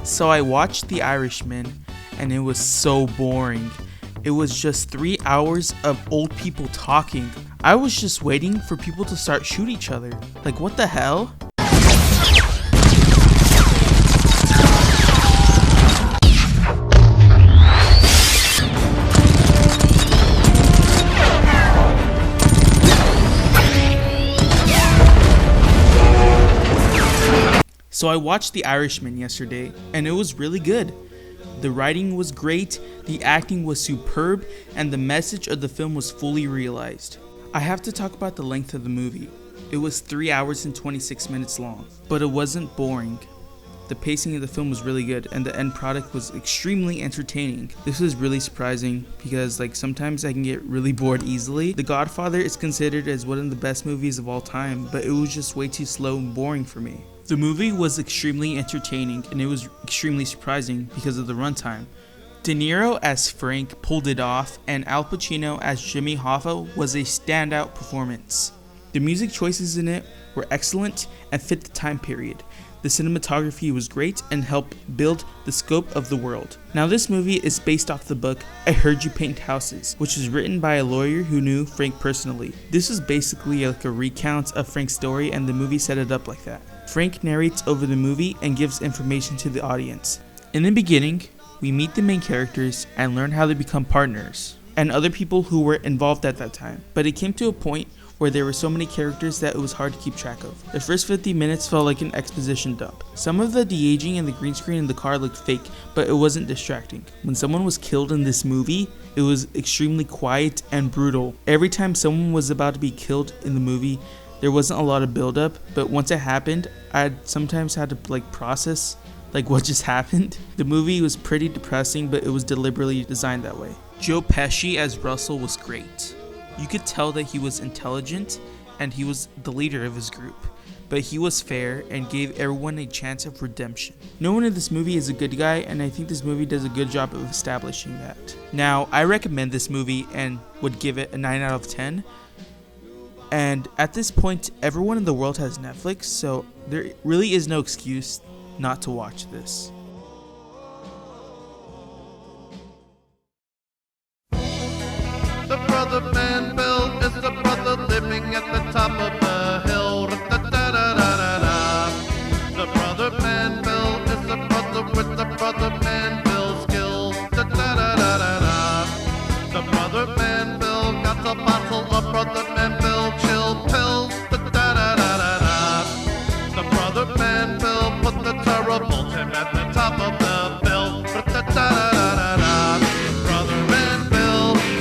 So I watched The Irishman and it was so boring. It was just 3 hours of old people talking. I was just waiting for people to start shoot each other. Like, what the hell? So I watched The Irishman yesterday, and it was really good. The writing was great, the acting was superb, and the message of the film was fully realized. I have to talk about the length of the movie. It was 3 hours and 26 minutes long, but it wasn't boring. The pacing of the film was really good, and the end product was extremely entertaining. This was really surprising because sometimes I can get really bored easily. The Godfather is considered as one of the best movies of all time, but it was just way too slow and boring for me. The movie was extremely entertaining and it was extremely surprising because of the runtime. De Niro as Frank pulled it off, and Al Pacino as Jimmy Hoffa was a standout performance. The music choices in it were excellent and fit the time period. The cinematography was great and helped build the scope of the world. Now this movie is based off the book I Heard You Paint Houses, which was written by a lawyer who knew Frank personally. This is basically like a recount of Frank's story, and the movie set it up like that. Frank narrates over the movie and gives information to the audience. In the beginning, we meet the main characters and learn how they become partners and other people who were involved at that time. But it came to a point where there were so many characters that it was hard to keep track of. The first 50 minutes felt like an exposition dump. Some of the de-aging and the green screen in the car looked fake, but it wasn't distracting. When someone was killed in this movie, it was extremely quiet and brutal. Every time someone was about to be killed in the movie, there wasn't a lot of build-up, but once it happened, I sometimes had to process what just happened. The movie was pretty depressing, but it was deliberately designed that way. Joe Pesci as Russell was great. You could tell that he was intelligent and he was the leader of his group, but he was fair and gave everyone a chance of redemption. No one in this movie is a good guy, and I think this movie does a good job of establishing that. Now, I recommend this movie and would give it a 9 out of 10. And at this point, everyone in the world has Netflix, so there really is no excuse not to watch this.